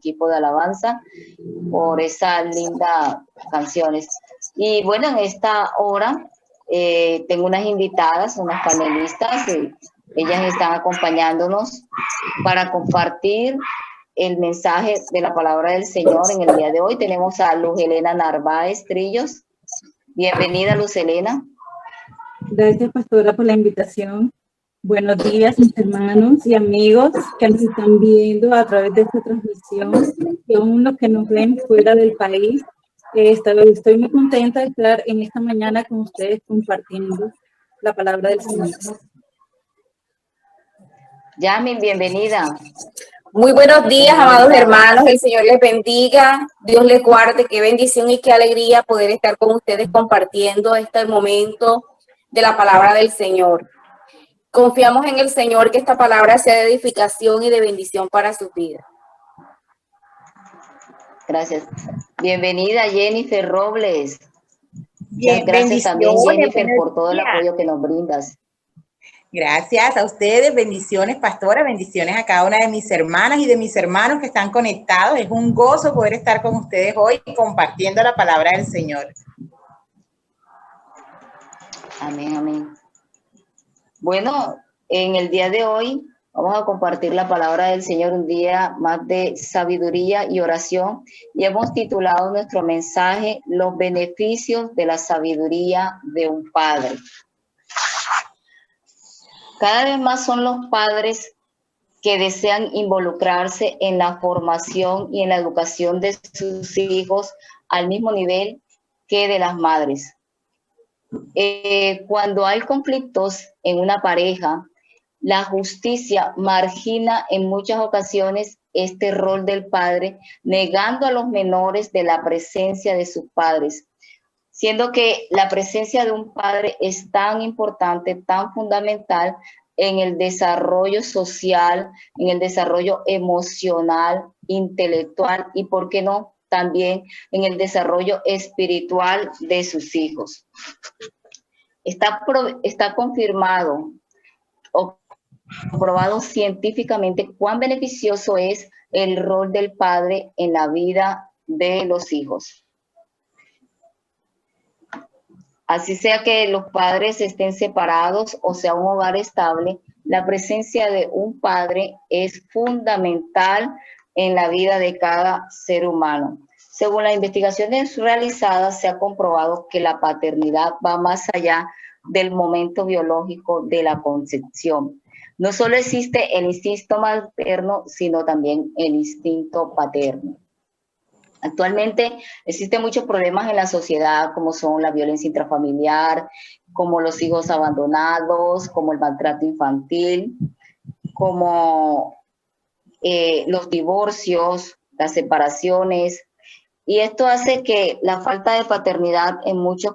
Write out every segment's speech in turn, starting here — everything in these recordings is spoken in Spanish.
equipo de alabanza por esas lindas canciones. Y bueno, en esta hora tengo unas invitadas, unas panelistas, ellas están acompañándonos para compartir el mensaje de la palabra del Señor en el día de hoy. Tenemos a Luz Helena Narváez Trillos. Bienvenida, Luz Helena. Gracias, pastora, por la invitación. Buenos días, mis hermanos y amigos que nos están viendo a través de esta transmisión, y aún los que nos ven fuera del país. Estoy muy contenta de estar en esta mañana con ustedes compartiendo la palabra del Señor. Yamin, bienvenida. Muy buenos días, amados hermanos. El Señor les bendiga. Dios les guarde. Qué bendición y qué alegría poder estar con ustedes compartiendo este momento de la palabra del Señor. Confiamos en el Señor que esta palabra sea de edificación y de bendición para sus vidas. Gracias. Bienvenida, Jennifer Robles. Bien, gracias también, Jennifer, por todo el apoyo que nos brindas. Gracias a ustedes, bendiciones, pastora, bendiciones a cada una de mis hermanas y de mis hermanos que están conectados. Es un gozo poder estar con ustedes hoy compartiendo la palabra del Señor. Amén, amén. Bueno, en el día de hoy vamos a compartir la palabra del Señor, un día más de sabiduría y oración, y hemos titulado nuestro mensaje Los beneficios de la sabiduría de un padre. Cada vez más son los padres que desean involucrarse en la formación y en la educación de sus hijos al mismo nivel que de las madres. Cuando hay conflictos en una pareja, la justicia margina en muchas ocasiones este rol del padre, negando a los menores de la presencia de sus padres, siendo que la presencia de un padre es tan importante, tan fundamental en el desarrollo social, en el desarrollo emocional, intelectual y, ¿por qué no?, también en el desarrollo espiritual de sus hijos. Está confirmado o comprobado científicamente cuán beneficioso es el rol del padre en la vida de los hijos. Así sea que los padres estén separados o sea un hogar estable, la presencia de un padre es fundamental en la vida de cada ser humano. Según las investigaciones realizadas, se ha comprobado que la paternidad va más allá del momento biológico de la concepción. No solo existe el instinto materno, sino también el instinto paterno. Actualmente existen muchos problemas en la sociedad, como son la violencia intrafamiliar, como los hijos abandonados, como el maltrato infantil, como los divorcios, las separaciones, y esto hace que la falta de paternidad en muchas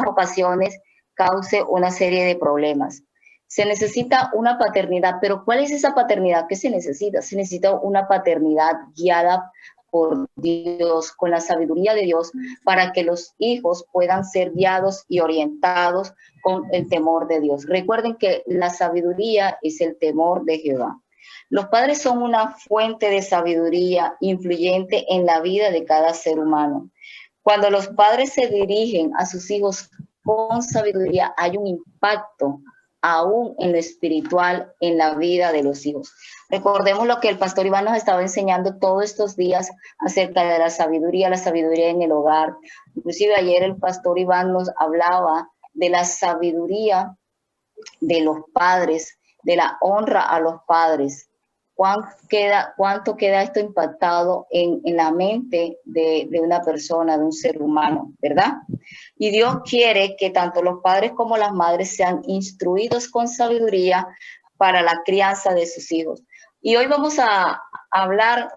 ocasiones cause una serie de problemas. Se necesita una paternidad, pero ¿cuál es esa paternidad que se necesita? Se necesita una paternidad guiada por Dios, con la sabiduría de Dios, para que los hijos puedan ser guiados y orientados con el temor de Dios. Recuerden que la sabiduría es el temor de Jehová. Los padres son una fuente de sabiduría influyente en la vida de cada ser humano. Cuando los padres se dirigen a sus hijos con sabiduría, hay un impacto aún en lo espiritual en la vida de los hijos. Recordemos lo que el pastor Iván nos estaba enseñando todos estos días acerca de la sabiduría en el hogar. Inclusive ayer el pastor Iván nos hablaba de la sabiduría de los padres, de la honra a los padres. ¿Cuánto queda esto impactado en la mente de una persona, de un ser humano, verdad? Y Dios quiere que tanto los padres como las madres sean instruidos con sabiduría para la crianza de sus hijos. Y hoy vamos a hablar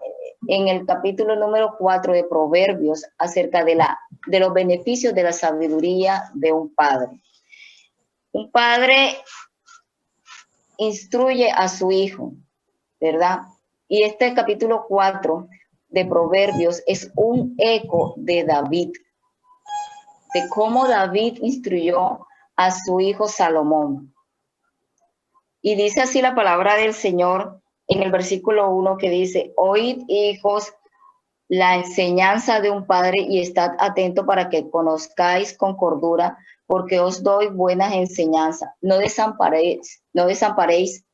en el capítulo número 4 de Proverbios acerca de los beneficios de la sabiduría de un padre. Un padre instruye a su hijo, ¿verdad? Y este capítulo 4 de Proverbios es un eco de David, de cómo David instruyó a su hijo Salomón. Y dice así la palabra del Señor en el versículo 1 que dice, oíd hijos la enseñanza de un padre y estad atento para que conozcáis con cordura, porque os doy buenas enseñanzas. No desamparéis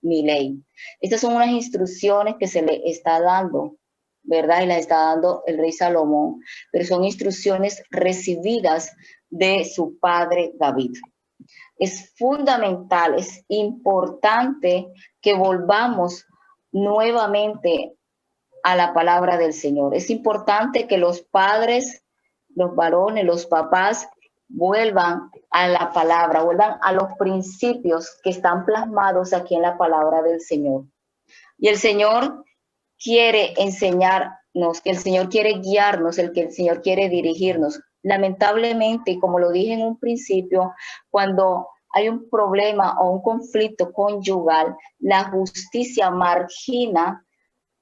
mi ley. Estas son unas instrucciones que se le está dando, ¿verdad? Y las está dando el rey Salomón, pero son instrucciones recibidas de su padre David. Es fundamental, es importante que volvamos nuevamente a la palabra del Señor. Es importante que los padres, los varones, los papás vuelvan a la palabra, vuelvan a los principios que están plasmados aquí en la palabra del Señor. Y el Señor quiere enseñarnos, que el Señor quiere guiarnos, que el Señor quiere dirigirnos. Lamentablemente, como lo dije en un principio, cuando hay un problema o un conflicto conyugal, la justicia margina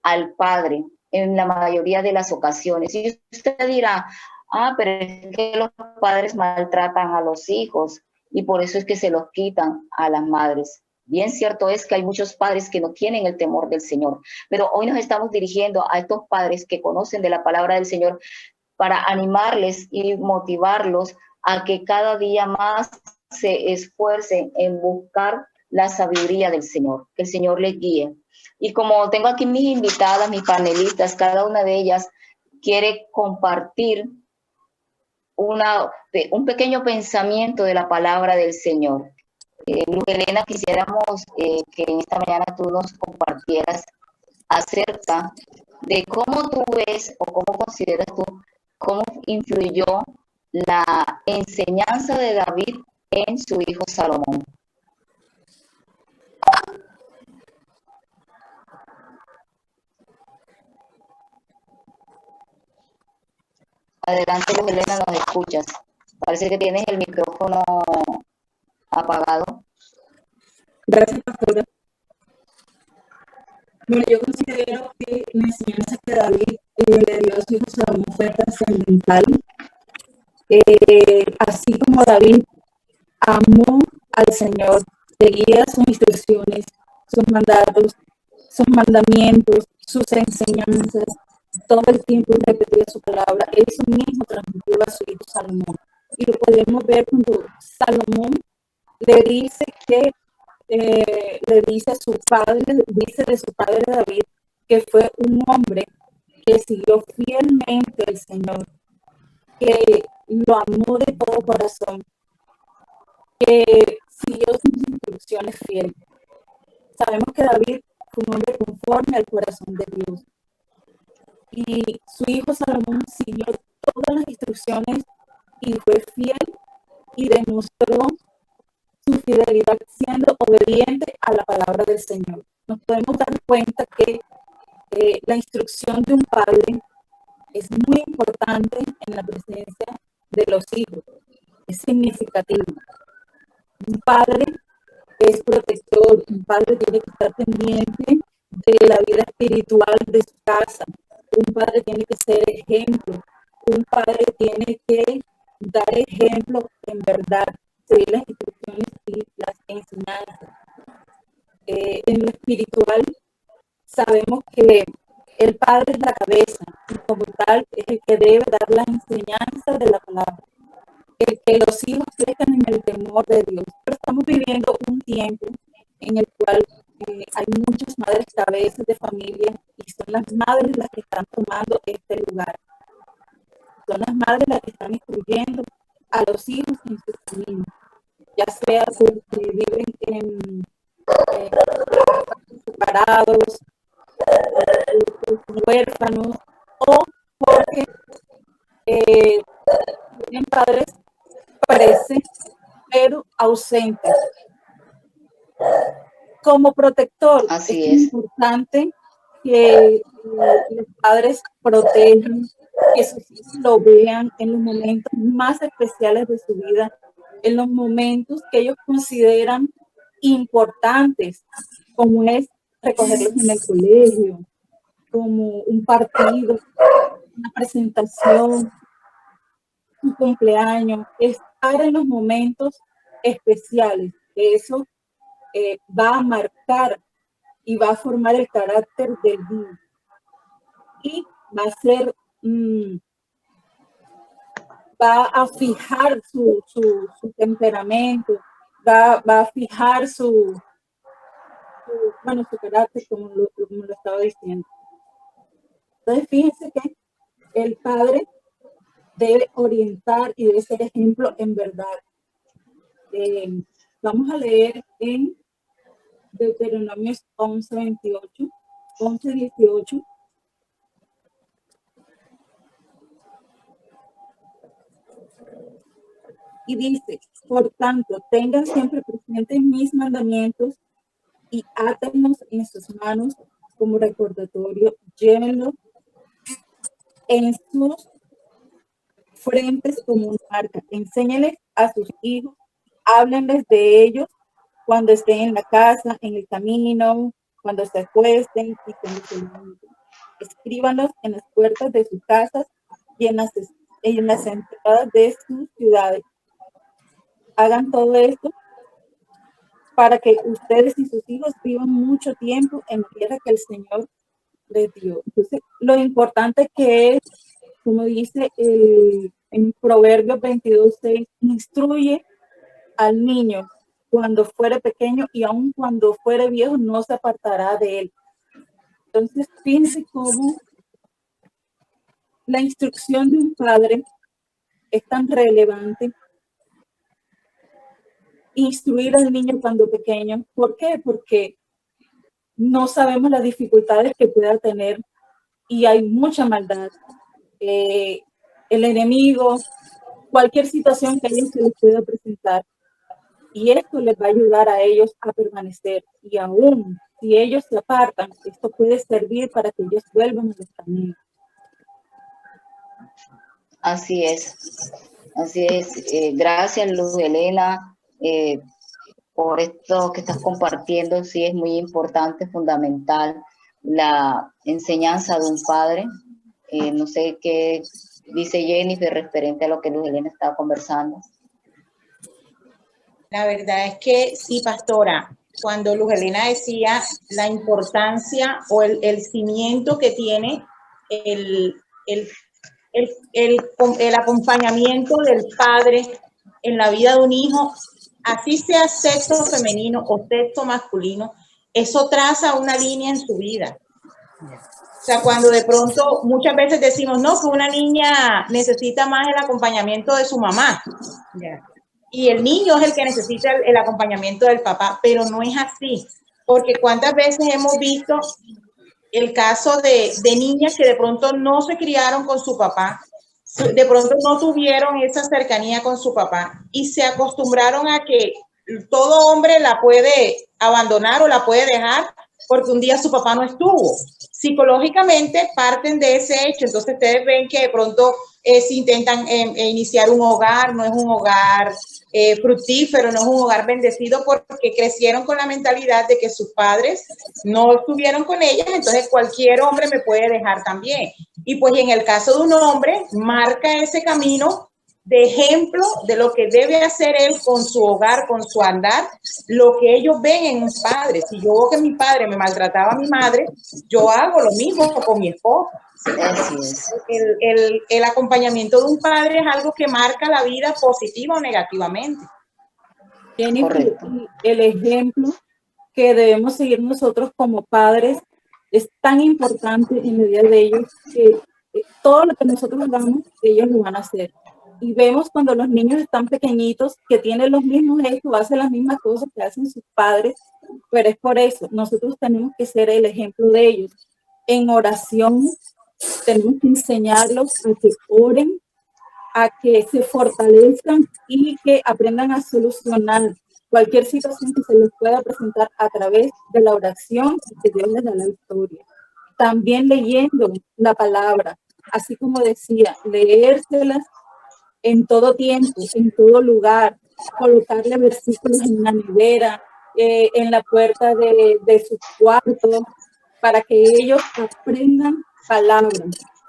al padre en la mayoría de las ocasiones. Y usted dirá, pero es que los padres maltratan a los hijos y por eso es que se los quitan a las madres. Bien cierto es que hay muchos padres que no tienen el temor del Señor, pero hoy nos estamos dirigiendo a estos padres que conocen de la palabra del Señor para animarles y motivarlos a que cada día más se esfuercen en buscar la sabiduría del Señor, que el Señor les guíe. Y como tengo aquí mis invitadas, mis panelistas, cada una de ellas quiere compartir un pequeño pensamiento de la palabra del Señor. Luz Helena, quisiéramos que en esta mañana tú nos compartieras acerca de cómo tú ves o cómo consideras tú cómo influyó la enseñanza de David en su hijo Salomón. Adelante, Luz Helena, nos escuchas. Parece que tienes el micrófono apagado. Gracias, pastora. Bueno, yo considero que la enseñanza que David le dio a su hijo Salomón fue trascendental. Así como David amó al Señor, seguía sus instrucciones, sus mandatos, sus mandamientos, sus enseñanzas, todo el tiempo repetía su palabra, eso mismo transmitió a su hijo Salomón. Y lo podemos ver cuando Salomón le dice a su padre, dice de su padre David, que fue un hombre que siguió fielmente al Señor, que lo amó de todo corazón, que siguió sus instrucciones fieles. Sabemos que David fue un hombre conforme al corazón de Dios. Y su hijo Salomón siguió todas las instrucciones y fue fiel y demostró su fidelidad siendo obediente a la palabra del Señor. Nos podemos dar cuenta que la instrucción de un padre es muy importante en la presencia de los hijos. Es significativo. Un padre es protector, un padre tiene que estar pendiente de la vida espiritual de su casa. Un padre tiene que ser ejemplo. Un padre tiene que dar ejemplo en verdad, seguir las instrucciones y las enseñanzas. En lo espiritual, sabemos que el padre es la cabeza y como tal es el que debe dar las enseñanzas de la palabra. El que los hijos crezcan en el temor de Dios. Pero estamos viviendo un tiempo en el cual hay muchas madres cabezas de familia y son las madres las que están tomando este lugar. Son las madres las que están instruyendo a los hijos en su camino, ya sea porque viven separados, huérfanos o porque tienen padres presentes pero ausentes. Como protector, Así es importante que los padres protejan, que sus hijos lo vean en los momentos más especiales de su vida, en los momentos que ellos consideran importantes, como es recogerlos en el colegio, como un partido, una presentación, un cumpleaños, estar en los momentos especiales. Eso va a marcar y va a formar el carácter del niño. Y va a ser, va a fijar su temperamento, va a fijar su carácter, como lo estaba diciendo. Entonces, fíjense que el padre debe orientar y debe ser ejemplo en verdad. Vamos a leer en Deuteronomio 11:18. Y dice, por tanto, tengan siempre presentes mis mandamientos y átenlos en sus manos como recordatorio, llévenlos en sus frentes como una marca, enséñenles a sus hijos, háblenles de ellos cuando estén en la casa, en el camino, cuando se acuesten y cuando se levanten. Escríbanlos en las puertas de sus casas y en las entradas de sus ciudades. Hagan todo esto para que ustedes y sus hijos vivan mucho tiempo en la tierra que el Señor les dio. Entonces, lo importante que es, como dice en Proverbios 22:6, instruye al niño cuando fuere pequeño y aun cuando fuere viejo no se apartará de él. Entonces, fíjense cómo la instrucción de un padre es tan relevante. Instruir al niño cuando pequeño. ¿Por qué? Porque no sabemos las dificultades que pueda tener y hay mucha maldad. El enemigo, cualquier situación que a ellos se les pueda presentar. Y esto les va a ayudar a ellos a permanecer. Y aún si ellos se apartan, esto puede servir para que ellos vuelvan a los caminos. Así es. Así es. Gracias, Luz Helena, por esto que estás compartiendo. Sí, es muy importante, fundamental, la enseñanza de un padre. No sé qué dice Jennifer referente a lo que Luz Helena estaba conversando. La verdad es que sí, pastora, cuando Luz Helena decía la importancia o el cimiento que tiene el acompañamiento del padre en la vida de un hijo, así sea sexo femenino o sexo masculino, eso traza una línea en su vida. O sea, cuando de pronto muchas veces decimos, no, que una niña necesita más el acompañamiento de su mamá. Y el niño es el que necesita el acompañamiento del papá, pero no es así. Porque cuántas veces hemos visto el caso de niñas que de pronto no se criaron con su papá, de pronto no tuvieron esa cercanía con su papá y se acostumbraron a que todo hombre la puede abandonar o la puede dejar porque un día su papá no estuvo. Psicológicamente parten de ese hecho. Entonces ustedes ven que de pronto si intentan iniciar un hogar, no es un hogar fructífero, no es un hogar bendecido porque crecieron con la mentalidad de que sus padres no estuvieron con ellas, entonces cualquier hombre me puede dejar también. Y pues en el caso de un hombre, marca ese camino de ejemplo de lo que debe hacer él con su hogar, con su andar, lo que ellos ven en un padre. Si yo veo que mi padre me maltrataba a mi madre, yo hago lo mismo con mi esposa. El acompañamiento de un padre es algo que marca la vida positiva o negativamente. Jennifer, el ejemplo que debemos seguir nosotros como padres es tan importante en la vida de ellos que todo lo que nosotros hagamos, ellos lo van a hacer. Y vemos cuando los niños están pequeñitos que tienen los mismos gestos, hacen las mismas cosas que hacen sus padres, pero es por eso, nosotros tenemos que ser el ejemplo de ellos. En oración, tenemos que enseñarlos a que oren, a que se fortalezcan y que aprendan a solucionar cualquier situación que se les pueda presentar a través de la oración y que Dios les da la victoria. También leyendo la palabra, así como decía, leérselas en todo tiempo, en todo lugar, colocarle versículos en la nevera, en la puerta de su cuarto, para que ellos aprendan palabras,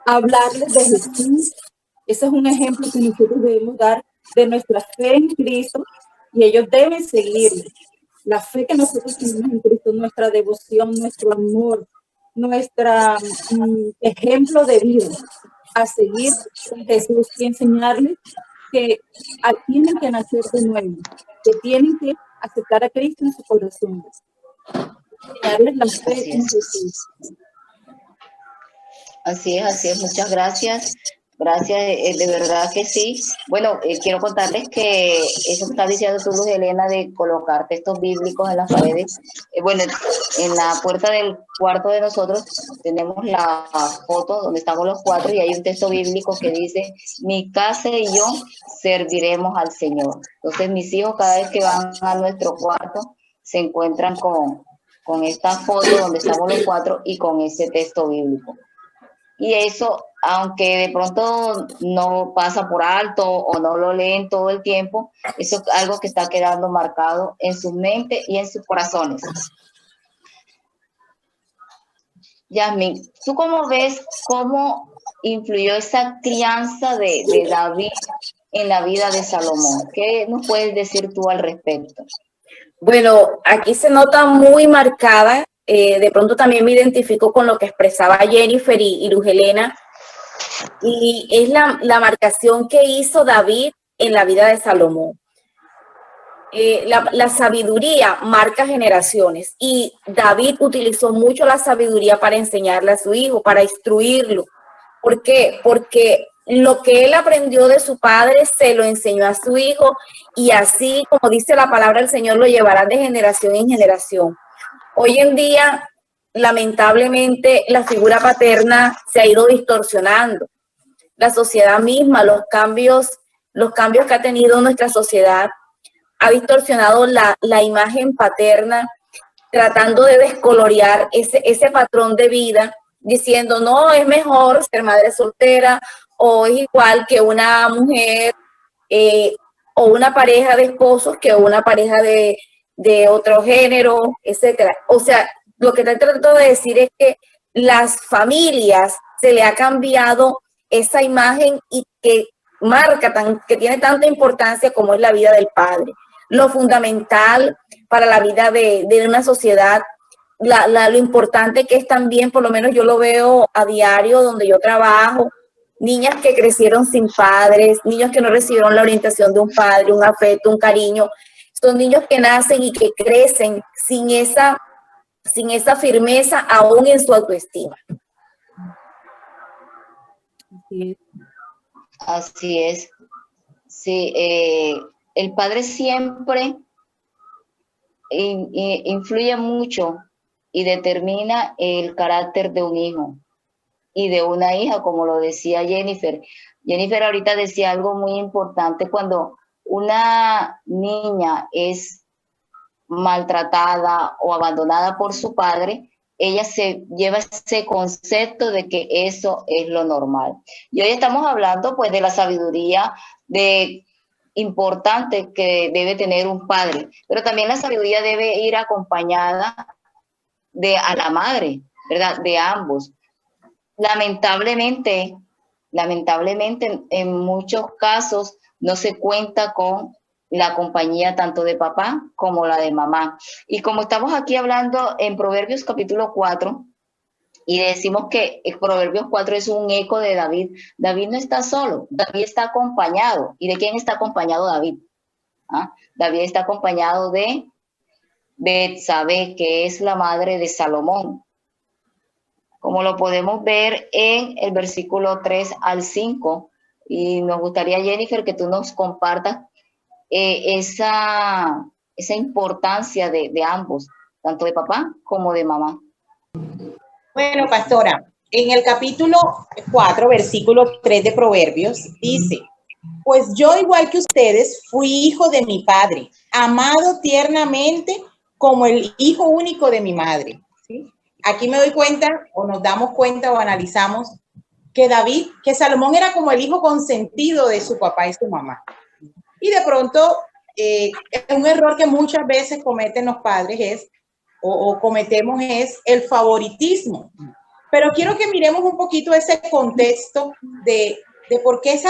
hablarles de Jesús. Ese es un ejemplo que nosotros debemos dar de nuestra fe en Cristo y ellos deben seguirle. la fe que nosotros tenemos en Cristo, nuestra devoción, nuestro amor, nuestro ejemplo de vida a seguir con Jesús y enseñarles que tienen que nacer de nuevo, que tienen que aceptar a Cristo en su corazón. Enseñarles la fe en Jesús. Así es, muchas gracias. Gracias, de verdad que sí. Bueno, quiero contarles que eso que está diciendo tú, Luz Helena, de colocar textos bíblicos en las paredes. Bueno, en la puerta del cuarto de nosotros tenemos la foto donde estamos los cuatro y hay un texto bíblico que dice: mi casa y yo serviremos al Señor. Entonces, mis hijos cada vez que van a nuestro cuarto se encuentran con esta foto donde estamos los cuatro y con ese texto bíblico. Y eso, aunque de pronto no pasa por alto o no lo leen todo el tiempo, eso es algo que está quedando marcado en su mente y en sus corazones. Yasmin, ¿tú cómo ves cómo influyó esa crianza de David en la vida de Salomón? ¿Qué nos puedes decir tú al respecto? Bueno, aquí se nota muy marcada. De pronto también me identifico con lo que expresaba Jennifer y Luz Helena, y es la marcación que hizo David en la vida de Salomón. La sabiduría marca generaciones y David utilizó mucho la sabiduría para enseñarle a su hijo, para instruirlo. ¿Por qué? Porque lo que él aprendió de su padre se lo enseñó a su hijo, y así, como dice la palabra del Señor, lo llevará de generación en generación. Hoy en día, lamentablemente, la figura paterna se ha ido distorsionando. La sociedad misma, los cambios que ha tenido nuestra sociedad, ha distorsionado la imagen paterna, tratando de descolorear ese patrón de vida, diciendo, no, es mejor ser madre soltera, o es igual que una mujer o una pareja de esposos que una pareja de otro género, etcétera. O sea, lo que te trato de decir es que las familias se le ha cambiado esa imagen y que que tiene tanta importancia como es la vida del padre. Lo fundamental para la vida de una sociedad, lo importante que es también, por lo menos yo lo veo a diario donde yo trabajo, niñas que crecieron sin padres, niños que no recibieron la orientación de un padre, un afecto, un cariño. Son niños que nacen y que crecen sin esa firmeza aún en su autoestima. Así es. Sí, el padre siempre influye mucho y determina el carácter de un hijo y de una hija, como lo decía Jennifer. Jennifer ahorita decía algo muy importante: cuando una niña es maltratada o abandonada por su padre, ella se lleva ese concepto de que eso es lo normal. Y hoy estamos hablando pues de la sabiduría importante que debe tener un padre, pero también la sabiduría debe ir acompañada a la madre, ¿verdad? De ambos. Lamentablemente, en muchos casos no se cuenta con la compañía tanto de papá como la de mamá. Y como estamos aquí hablando en Proverbios capítulo 4, y decimos que Proverbios 4 es un eco de David, David no está solo, David está acompañado. ¿Y de quién está acompañado David? David está acompañado de Betsabé, que es la madre de Salomón, como lo podemos ver en el versículo 3 al 5. Y nos gustaría, Jennifer, que tú nos compartas esa importancia de ambos, tanto de papá como de mamá. Bueno, pastora, en el capítulo 4, versículo 3 de Proverbios, dice: pues yo, igual que ustedes, fui hijo de mi padre, amado tiernamente como el hijo único de mi madre. ¿Sí? Aquí me doy cuenta, o nos damos cuenta, o analizamos que Salomón era como el hijo consentido de su papá y su mamá. Y de pronto, un error que muchas veces cometen los padres cometemos es el favoritismo. Pero quiero que miremos un poquito ese contexto de por qué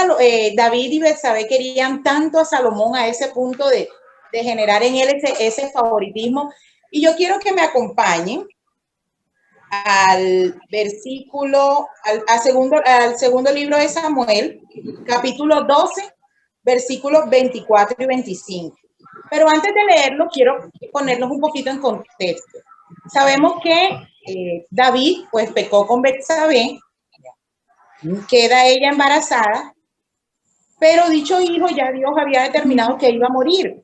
David y Betsabé querían tanto a Salomón a ese punto de generar en él ese favoritismo. Y yo quiero que me acompañen al versículo, al segundo libro de Samuel, capítulo 12, versículos 24 y 25. Pero antes de leerlo, quiero ponernos un poquito en contexto. Sabemos que David, pues, pecó con Betsabé, queda ella embarazada, pero dicho hijo ya Dios había determinado que iba a morir.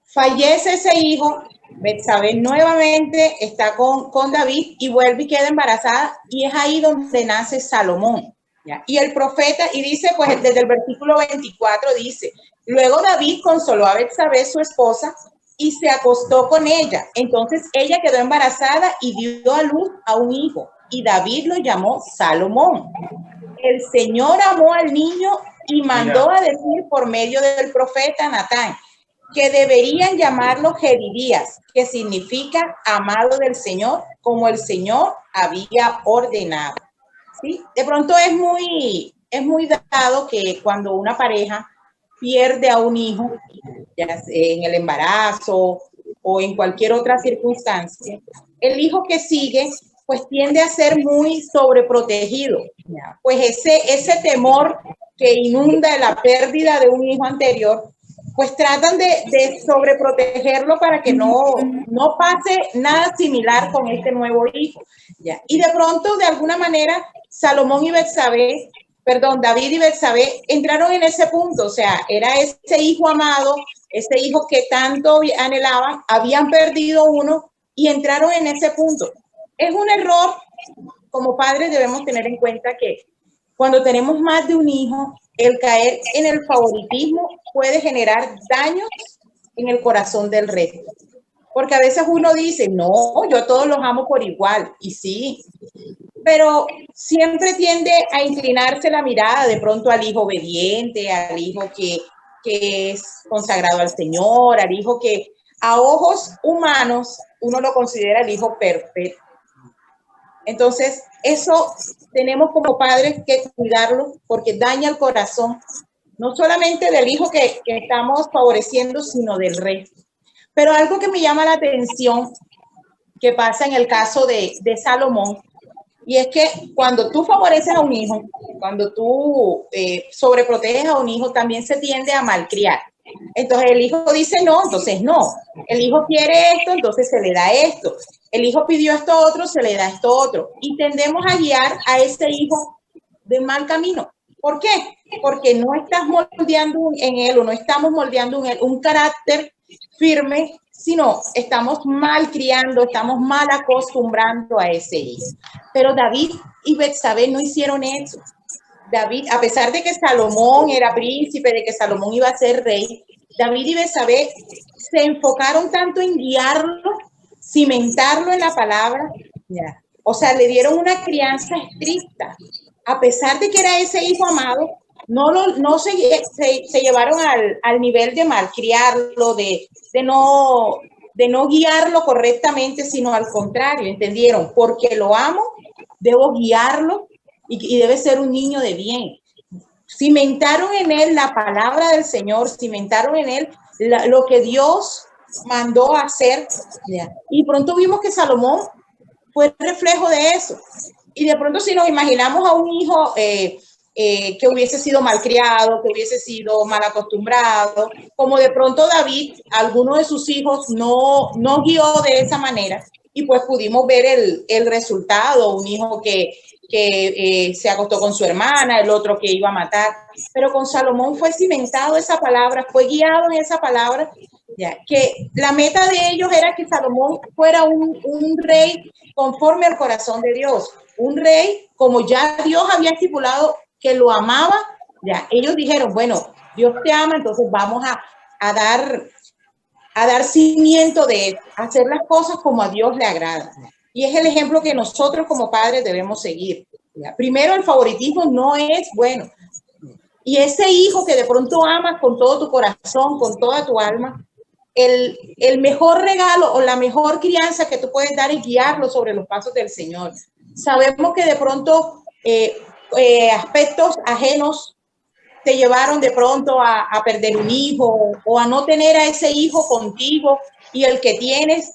Fallece ese hijo, Betsabé nuevamente está con David y vuelve y queda embarazada, y es ahí donde nace Salomón. ¿Ya? Y el profeta, y dice, pues desde el versículo 24 dice, luego David consoló a Betsabé, su esposa, y se acostó con ella. Entonces ella quedó embarazada y dio a luz a un hijo, y David lo llamó Salomón. El Señor amó al niño y mandó a decir por medio del profeta Natán que deberían llamarlo Jedidías, que significa amado del Señor, como el Señor había ordenado. ¿Sí? De pronto es muy dado que cuando una pareja pierde a un hijo, ya sea en el embarazo o en cualquier otra circunstancia, el hijo que sigue pues tiende a ser muy sobreprotegido. Pues ese temor que inunda la pérdida de un hijo anterior, pues tratan de sobreprotegerlo para que no pase nada similar con este nuevo hijo. ¿Ya? Y de pronto, de alguna manera, David y Betsabé entraron en ese punto, o sea, era ese hijo amado, ese hijo que tanto anhelaban, habían perdido uno y entraron en ese punto. Es un error, como padres debemos tener en cuenta que cuando tenemos más de un hijo, el caer en el favoritismo puede generar daños en el corazón del resto. Porque a veces uno dice, no, yo a todos los amo por igual, y sí, pero siempre tiende a inclinarse la mirada de pronto al hijo obediente, al hijo que es consagrado al Señor, al hijo que a ojos humanos uno lo considera el hijo perfecto. Entonces, eso tenemos como padres que cuidarlo porque daña el corazón, no solamente del hijo que estamos favoreciendo, sino del resto. Pero algo que me llama la atención que pasa en el caso de Salomón, y es que cuando tú favoreces a un hijo, cuando tú sobreproteges a un hijo, también se tiende a malcriar. Entonces el hijo dice no, entonces no. El hijo quiere esto, entonces se le da esto. El hijo pidió esto otro, se le da esto otro. Y tendemos a guiar a ese hijo de mal camino. ¿Por qué? Porque no estás moldeando en él o no estamos moldeando en él un carácter firme, sino estamos mal criando, estamos mal acostumbrando a ese hijo. Pero David y Betsabé no hicieron eso. David, a pesar de que Salomón era príncipe, de que Salomón iba a ser rey, David y Betsabé se enfocaron tanto en guiarlo, cimentarlo en la palabra, o sea, le dieron una crianza estricta. A pesar de que era ese hijo amado, no se llevaron al nivel de malcriarlo, de no guiarlo correctamente, sino al contrario, entendieron, porque lo amo, debo guiarlo y debe ser un niño de bien. Cimentaron en él la palabra del Señor, cimentaron en él lo que Dios mandó a hacer. Y pronto vimos que Salomón fue reflejo de eso. Y de pronto si nos imaginamos a un hijo que hubiese sido malcriado, que hubiese sido mal acostumbrado, como de pronto David, alguno de sus hijos no guió de esa manera, y pues pudimos ver el resultado, un hijo que se acostó con su hermana, el otro que iba a matar, pero con Salomón fue cimentado esa palabra, fue guiado en esa palabra, ya, que la meta de ellos era que Salomón fuera un rey conforme al corazón de Dios, un rey como ya Dios había estipulado que lo amaba. Ya ellos dijeron, bueno, Dios te ama, entonces vamos a dar cimiento de hacer las cosas como a Dios le agrada. Y es el ejemplo que nosotros como padres debemos seguir. ¿Ya? Primero, el favoritismo no es bueno. Y ese hijo que de pronto amas con todo tu corazón, con toda tu alma, el mejor regalo o la mejor crianza que tú puedes dar es guiarlo sobre los pasos del Señor. Sabemos que de pronto aspectos ajenos te llevaron de pronto a perder un hijo o a no tener a ese hijo contigo, y el que tienes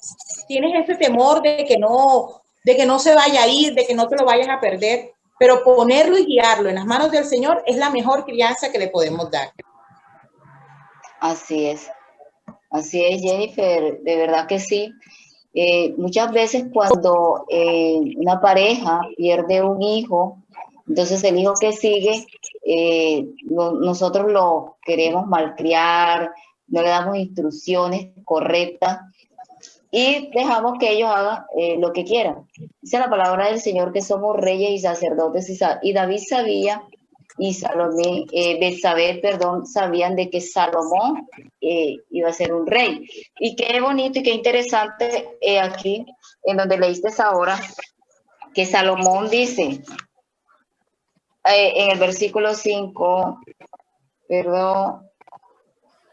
ese temor de que no se vaya a ir, de que no te lo vayas a perder, pero ponerlo y guiarlo en las manos del Señor es la mejor crianza que le podemos dar. Así es, Jennifer, de verdad que sí. Muchas veces cuando una pareja pierde un hijo, entonces el hijo que sigue, nosotros lo queremos malcriar, no le damos instrucciones correctas y dejamos que ellos hagan lo que quieran. Dice la palabra del Señor que somos reyes y sacerdotes, y David sabía, y Betsabé, sabían de que Salomón iba a ser un rey. Y qué bonito y qué interesante aquí, en donde leíste ahora, que Salomón dice, en el versículo 5,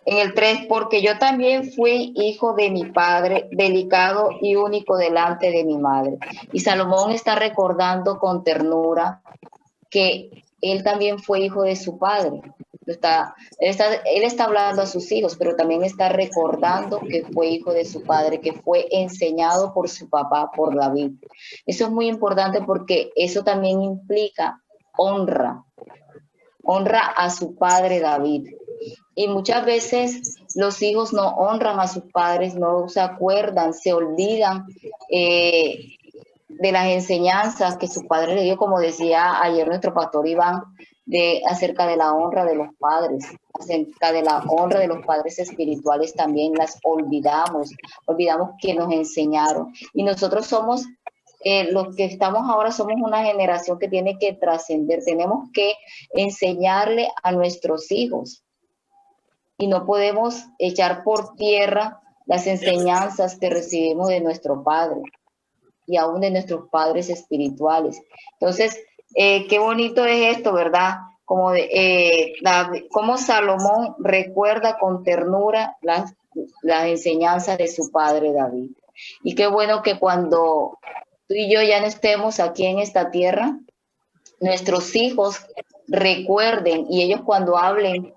en el 3, porque yo también fui hijo de mi padre, delicado y único delante de mi madre. Y Salomón está recordando con ternura que él también fue hijo de su padre. Él está hablando a sus hijos, pero también está recordando que fue hijo de su padre, que fue enseñado por su papá, por David. Eso es muy importante porque eso también implica honra a su padre David. Y muchas veces los hijos no honran a sus padres, no se acuerdan, se olvidan de las enseñanzas que su padre le dio, como decía ayer nuestro pastor Iván, acerca de la honra de los padres, acerca de la honra de los padres espirituales también las olvidamos que nos enseñaron. Y nosotros somos, los que estamos ahora somos una generación que tiene que trascender, tenemos que enseñarle a nuestros hijos y no podemos echar por tierra las enseñanzas que recibimos de nuestro Padre y aún de nuestros padres espirituales. Entonces, qué bonito es esto, ¿verdad? Como Salomón recuerda con ternura las enseñanzas de su padre David. Y qué bueno que cuando tú y yo ya no estemos aquí en esta tierra, nuestros hijos recuerden, y ellos cuando hablen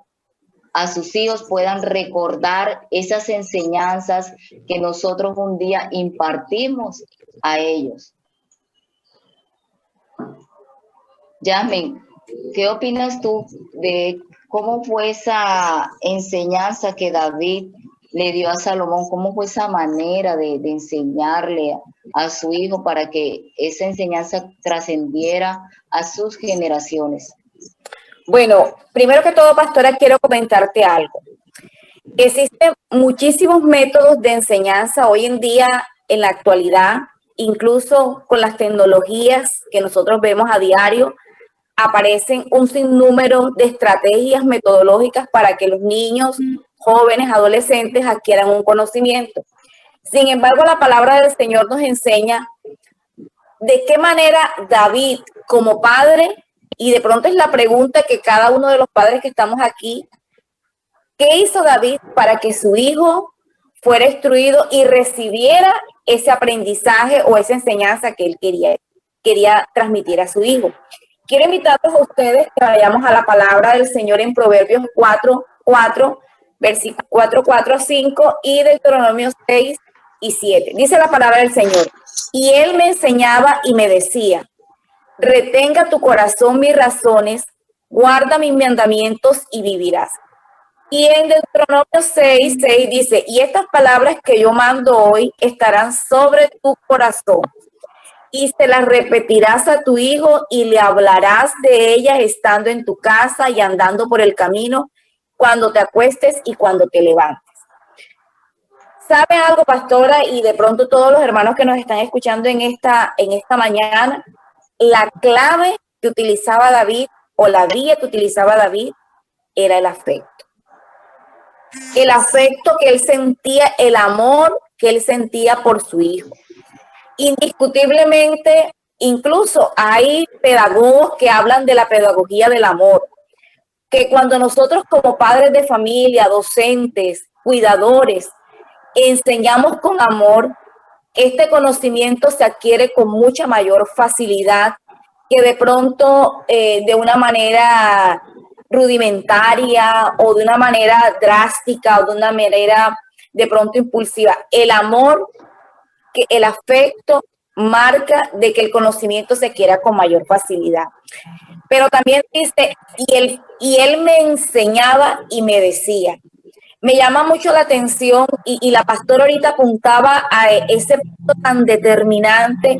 a sus hijos puedan recordar esas enseñanzas que nosotros un día impartimos a ellos. Yasmin, ¿qué opinas tú de cómo fue esa enseñanza que David le dio a Salomón? ¿Cómo fue esa manera de enseñarle a su hijo para que esa enseñanza trascendiera a sus generaciones? Bueno, primero que todo, pastora, quiero comentarte algo. Existen muchísimos métodos de enseñanza hoy en día, en la actualidad, incluso con las tecnologías que nosotros vemos a diario, aparecen un sinnúmero de estrategias metodológicas para que los niños, jóvenes, adolescentes adquieran un conocimiento. Sin embargo, la palabra del Señor nos enseña de qué manera David, como padre, y de pronto es la pregunta que cada uno de los padres que estamos aquí, ¿qué hizo David para que su hijo fuera instruido y recibiera ese aprendizaje o esa enseñanza que él quería transmitir a su hijo? Quiero invitarlos a ustedes que vayamos a la palabra del Señor en Proverbios 4:4, versículos 4 a 5 y Deuteronomio 6 y 7. Dice la palabra del Señor: y él me enseñaba y me decía, retenga tu corazón mis razones, guarda mis mandamientos y vivirás. Y en Deuteronomio 6:6 dice, y estas palabras que yo mando hoy estarán sobre tu corazón, y se las repetirás a tu hijo y le hablarás de ellas estando en tu casa y andando por el camino, cuando te acuestes y cuando te levantes. ¿Sabe algo, pastora? Y de pronto todos los hermanos que nos están escuchando en esta mañana, la clave que utilizaba David o la vía que utilizaba David era el afecto. El afecto que él sentía, el amor que él sentía por su hijo. Indiscutiblemente, incluso hay pedagogos que hablan de la pedagogía del amor, que cuando nosotros como padres de familia, docentes, cuidadores, enseñamos con amor, este conocimiento se adquiere con mucha mayor facilidad que de pronto de una manera rudimentaria o de una manera drástica o de una manera de pronto impulsiva. El amor, el afecto marca de que el conocimiento se quiera con mayor facilidad. Pero también dice, y él me enseñaba y me decía. Me llama mucho la atención y la pastora ahorita apuntaba a ese punto tan determinante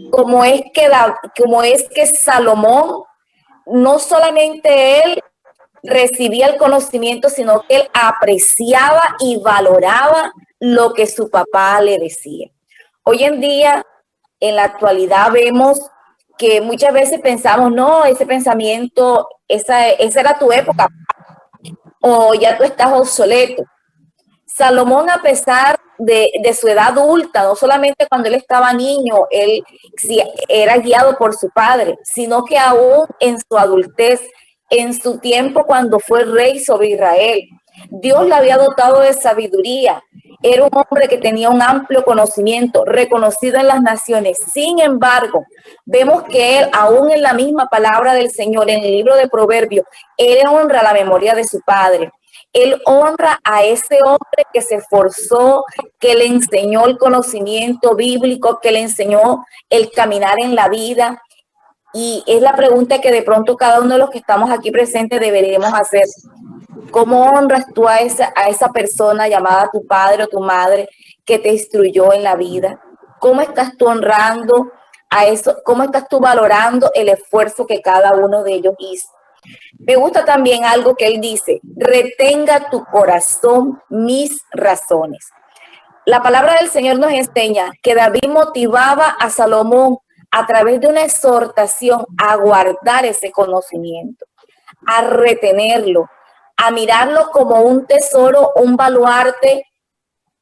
como es que Salomón, no solamente él recibía el conocimiento, sino que él apreciaba y valoraba lo que su papá le decía. Hoy en día, en la actualidad, vemos que muchas veces pensamos, no, ese pensamiento, esa era tu época, o ya tú estás obsoleto. Salomón, a pesar de su edad adulta, no solamente cuando él estaba niño, él sí, era guiado por su padre, sino que aún en su adultez, en su tiempo cuando fue rey sobre Israel, Dios le había dotado de sabiduría. Era un hombre que tenía un amplio conocimiento, reconocido en las naciones. Sin embargo, vemos que él, aún en la misma palabra del Señor, en el libro de Proverbios, él honra la memoria de su padre. Él honra a ese hombre que se esforzó, que le enseñó el conocimiento bíblico, que le enseñó el caminar en la vida. Y es la pregunta que de pronto cada uno de los que estamos aquí presentes deberíamos hacer. ¿Cómo honras tú a esa persona llamada tu padre o tu madre que te instruyó en la vida? ¿Cómo estás tú honrando a eso? ¿Cómo estás tú valorando el esfuerzo que cada uno de ellos hizo? Me gusta también algo que él dice: retenga tu corazón mis razones. La palabra del Señor nos enseña que David motivaba a Salomón a través de una exhortación a guardar ese conocimiento, a retenerlo, a mirarlo como un tesoro, un baluarte,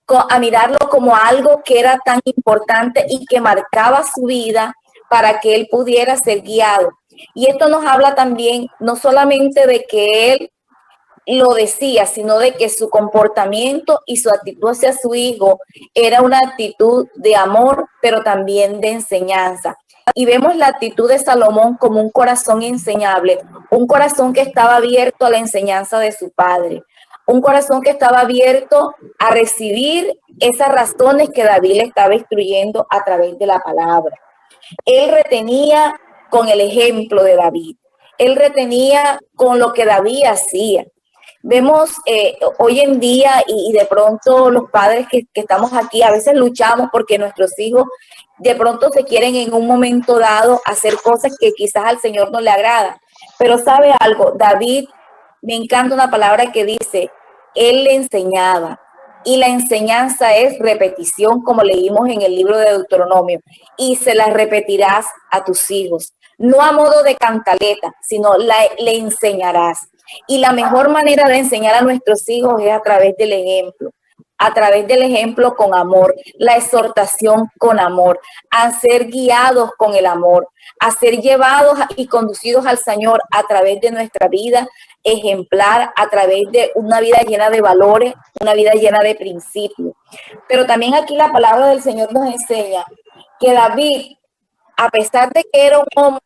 a mirarlo como algo que era tan importante y que marcaba su vida para que él pudiera ser guiado. Y esto nos habla también no solamente de que él lo decía, sino de que su comportamiento y su actitud hacia su hijo era una actitud de amor, pero también de enseñanza. Y vemos la actitud de Salomón como un corazón enseñable, un corazón que estaba abierto a la enseñanza de su padre, un corazón que estaba abierto a recibir esas razones que David le estaba instruyendo a través de la palabra. Él retenía con el ejemplo de David, él retenía con lo que David hacía. Vemos hoy en día y de pronto los padres que estamos aquí a veces luchamos porque nuestros hijos de pronto se quieren en un momento dado hacer cosas que quizás al Señor no le agrada. Pero ¿sabe algo? David, me encanta una palabra que dice, él le enseñaba. Y la enseñanza es repetición, como leímos en el libro de Deuteronomio. Y se la repetirás a tus hijos. No a modo de cantaleta, sino le enseñarás. Y la mejor manera de enseñar a nuestros hijos es a través del ejemplo. A través del ejemplo con amor, la exhortación con amor, a ser guiados con el amor, a ser llevados y conducidos al Señor a través de nuestra vida ejemplar, a través de una vida llena de valores, una vida llena de principios. Pero también aquí la palabra del Señor nos enseña que David, a pesar de que era un hombre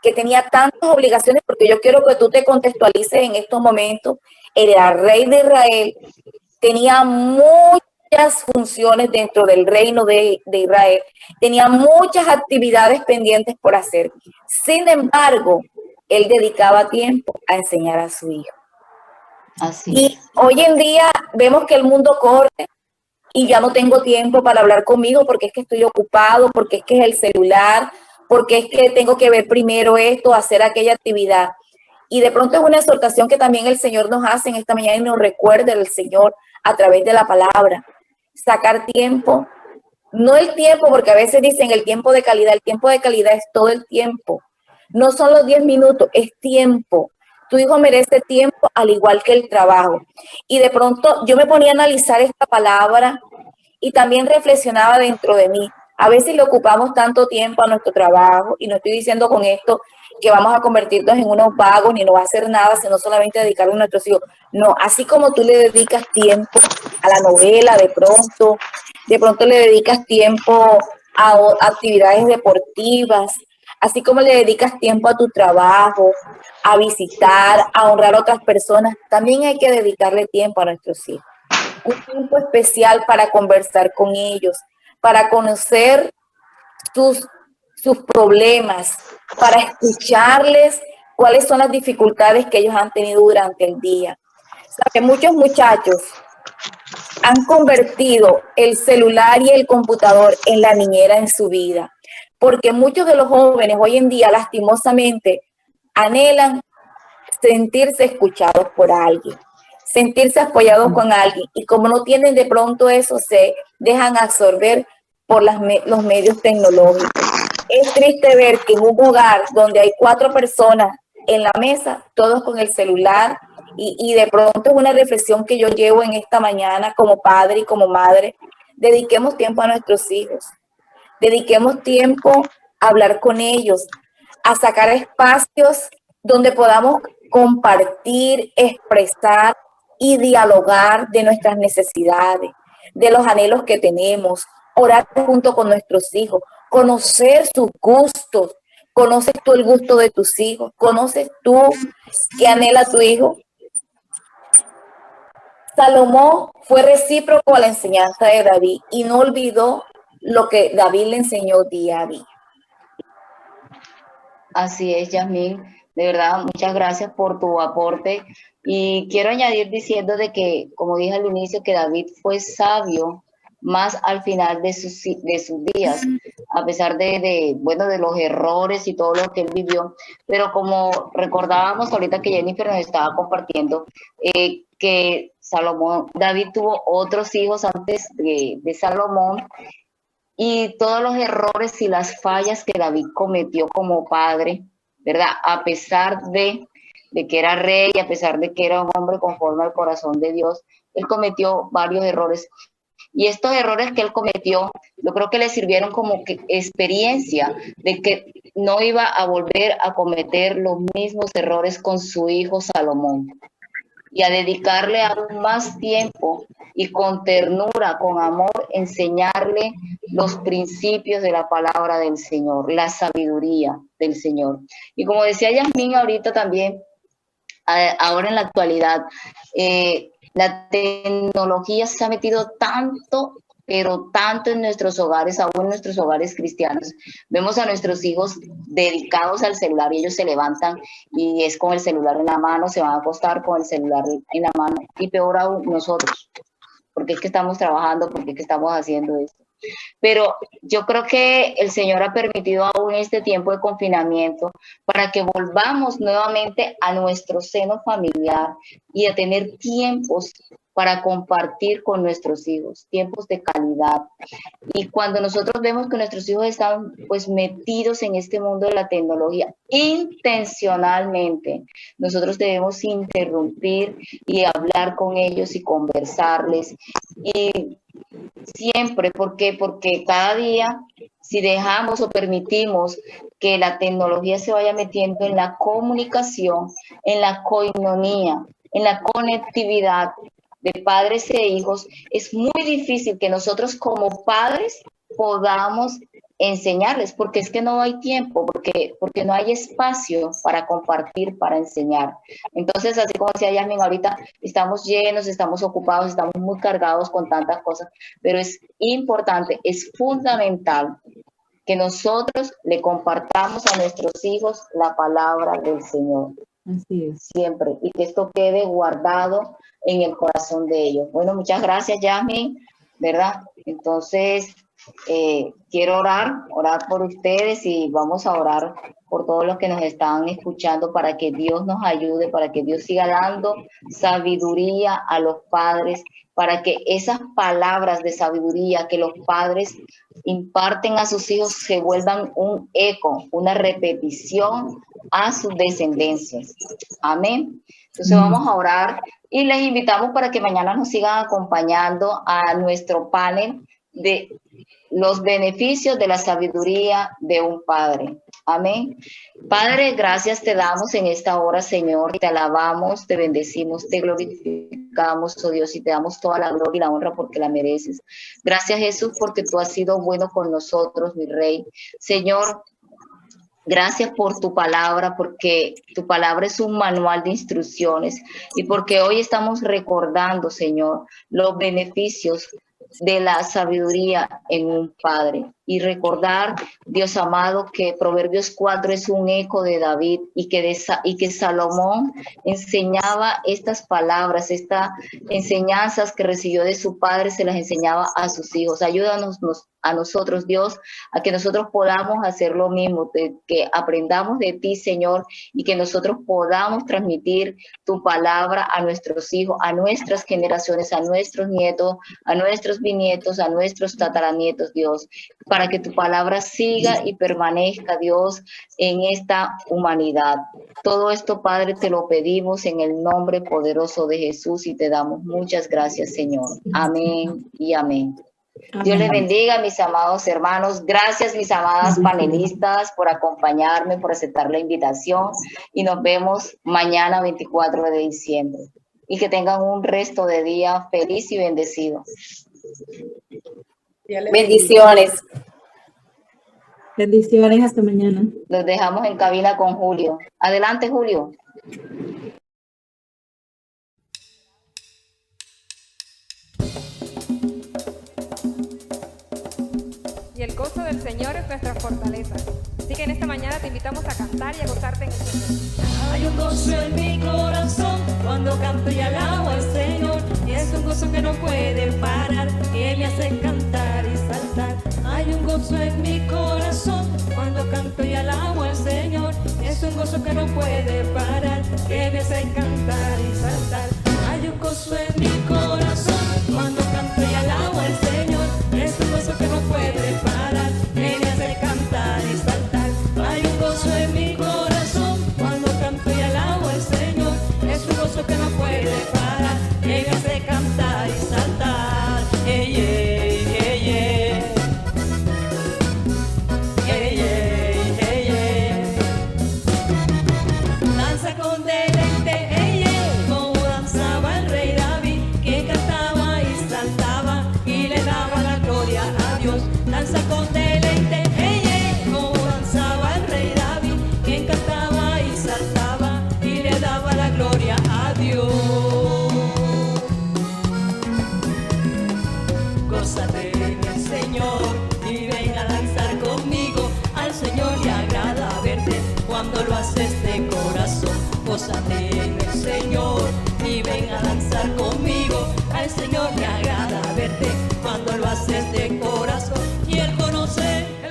que tenía tantas obligaciones, porque yo quiero que tú te contextualices en estos momentos, era rey de Israel, tenía muchas funciones dentro del reino de Israel, tenía muchas actividades pendientes por hacer. Sin embargo, él dedicaba tiempo a enseñar a su hijo. Así es. Hoy en día vemos que el mundo corre y ya no tengo tiempo para hablar conmigo porque es que estoy ocupado, porque es que es el celular, porque es que tengo que ver primero esto, hacer aquella actividad. Y de pronto es una exhortación que también el Señor nos hace en esta mañana y nos recuerda el Señor a través de la palabra. Sacar tiempo, no el tiempo, porque a veces dicen el tiempo de calidad es todo el tiempo. No son los 10 minutos, es tiempo. Tu hijo merece tiempo al igual que el trabajo. Y de pronto yo me ponía a analizar esta palabra y también reflexionaba dentro de mí. A veces le ocupamos tanto tiempo a nuestro trabajo y no estoy diciendo con esto que vamos a convertirnos en unos vagos ni no va a hacer nada, sino solamente dedicarnos a nuestros hijos. No, así como tú le dedicas tiempo a la novela, de pronto le dedicas tiempo a actividades deportivas, Así como le dedicas tiempo a tu trabajo, a visitar, a honrar a otras personas, también hay que dedicarle tiempo a nuestros hijos. Un tiempo especial para conversar con ellos, para conocer sus problemas, para escucharles cuáles son las dificultades que ellos han tenido durante el día. ¿Sabe? Muchos muchachos han convertido el celular y el computador en la niñera en su vida, porque muchos de los jóvenes hoy en día lastimosamente anhelan sentirse escuchados por alguien, sentirse apoyados con alguien, y como no tienen de pronto eso, se dejan absorber por los medios tecnológicos. Es triste ver que en un hogar donde hay 4 personas en la mesa, todos con el celular, y de pronto es una reflexión que yo llevo en esta mañana como padre y como madre. Dediquemos tiempo a nuestros hijos, dediquemos tiempo a hablar con ellos, a sacar espacios donde podamos compartir, expresar y dialogar de nuestras necesidades, de los anhelos que tenemos, orar junto con nuestros hijos, conocer sus gustos. ¿Conoces tú el gusto de tus hijos? ¿Conoces tú qué anhela tu hijo? Salomón fue recíproco a la enseñanza de David y no olvidó lo que David le enseñó día a día. Así es, Yasmín. De verdad, muchas gracias por tu aporte. Y quiero añadir diciendo de que, como dije al inicio, que David fue sabio más al final de sus días, a pesar de los errores y todo lo que él vivió. Pero como recordábamos ahorita que Jennifer nos estaba compartiendo, que David tuvo otros hijos antes de Salomón, y todos los errores y las fallas que David cometió como padre, ¿verdad? A pesar de que era rey, a pesar de que era un hombre conforme al corazón de Dios, él cometió varios errores. Y estos errores que él cometió, yo creo que le sirvieron como que experiencia de que no iba a volver a cometer los mismos errores con su hijo Salomón, y a dedicarle aún más tiempo y con ternura, con amor, enseñarle los principios de la palabra del Señor, la sabiduría del Señor. Y como decía Yasmín ahorita también, ahora en la actualidad, la tecnología se ha metido tanto, pero tanto en nuestros hogares, aún en nuestros hogares cristianos. Vemos a nuestros hijos dedicados al celular y ellos se levantan y es con el celular en la mano, se van a acostar con el celular en la mano, y peor aún nosotros, porque es que estamos trabajando, porque es que estamos haciendo esto. Pero yo creo que el Señor ha permitido aún este tiempo de confinamiento para que volvamos nuevamente a nuestro seno familiar y a tener tiempos para compartir con nuestros hijos, tiempos de calidad. Y cuando nosotros vemos que nuestros hijos están pues metidos en este mundo de la tecnología intencionalmente, nosotros debemos interrumpir y hablar con ellos y conversarles. Y siempre, ¿por qué? Porque cada día, si dejamos o permitimos que la tecnología se vaya metiendo en la comunicación, en la coinonía, en la conectividad de padres e hijos, es muy difícil que nosotros como padres podamos enseñarles, porque es que no hay tiempo, porque no hay espacio para compartir, para enseñar. Entonces, así como decía Yasmín ahorita, estamos llenos, estamos ocupados, estamos muy cargados con tantas cosas, pero es importante, es fundamental que nosotros le compartamos a nuestros hijos la palabra del Señor. Así es. Siempre, y que esto quede guardado en el corazón de ellos. Bueno, muchas gracias, Yasmín, ¿verdad? Entonces, quiero orar por ustedes, y vamos a orar por todos los que nos están escuchando, para que Dios nos ayude, para que Dios siga dando sabiduría a los padres, para que esas palabras de sabiduría que los padres imparten a sus hijos se vuelvan un eco, una repetición a sus descendencias. Amén. Entonces vamos a orar y les invitamos para que mañana nos sigan acompañando a nuestro panel de los beneficios de la sabiduría de un padre. Amén. Padre, gracias te damos en esta hora, Señor. Te alabamos, te bendecimos, te glorificamos, oh Dios, y te damos toda la gloria y la honra porque la mereces. Gracias, Jesús, porque tú has sido bueno con nosotros, mi Rey. Señor, Gracias por tu palabra, porque tu palabra es un manual de instrucciones y porque hoy estamos recordando, Señor, los beneficios de la sabiduría en un padre. Y recordar, Dios amado, que Proverbios 4 es un eco de David y que Salomón enseñaba estas palabras, estas enseñanzas que recibió de su padre, se las enseñaba a sus hijos. Ayúdanos a nosotros, Dios, a que nosotros podamos hacer lo mismo, que aprendamos de ti, Señor, y que nosotros podamos transmitir tu palabra a nuestros hijos, a nuestras generaciones, a nuestros nietos, a nuestros bisnietos, a nuestros tataranietos, Dios, para que tu palabra siga y permanezca, Dios, en esta humanidad. Todo esto, Padre, te lo pedimos en el nombre poderoso de Jesús y te damos muchas gracias, Señor. Amén y amén. Dios les bendiga, mis amados hermanos. Gracias, mis amadas panelistas, por acompañarme, por aceptar la invitación. Y nos vemos mañana, 24 de diciembre. Y que tengan un resto de día feliz y bendecido. Bendiciones. Bendiciones, hasta mañana. Los dejamos en cabina con Julio. Adelante, Julio. Y el gozo del Señor es nuestra fortaleza. Así que en esta mañana te invitamos a cantar y a gozarte en el Señor. Hay un gozo en mi corazón cuando canto y alabo al Señor. Y es un gozo que no puede parar, que me hace cantar y saltar. Hay un gozo en mi corazón cuando canto y alabo al Señor. Es un gozo que no puede parar, que me hace cantar y saltar. Hay un gozo en mi corazón cuando canto y alabo al Señor. Es un gozo que no puede parar, que me hace cantar y saltar. Hay un gozo en mi corazón cuando canto y alabo al Señor. Es un gozo que no puede parar, que me hace cantar y saltar. Hey, hey, hey, hey. Hey, hey, hey, hey. Danza con deleite, hey, hey, como danzaba el rey David, que cantaba y saltaba y le daba la gloria a Dios. Danza con deleite, hey, hey, como danzaba el rey David, que cantaba y saltaba y le daba la gloria a Dios. Gózate en el Señor y ven a danzar conmigo. Al Señor le agrada verte cuando lo haces de corazón. Gózate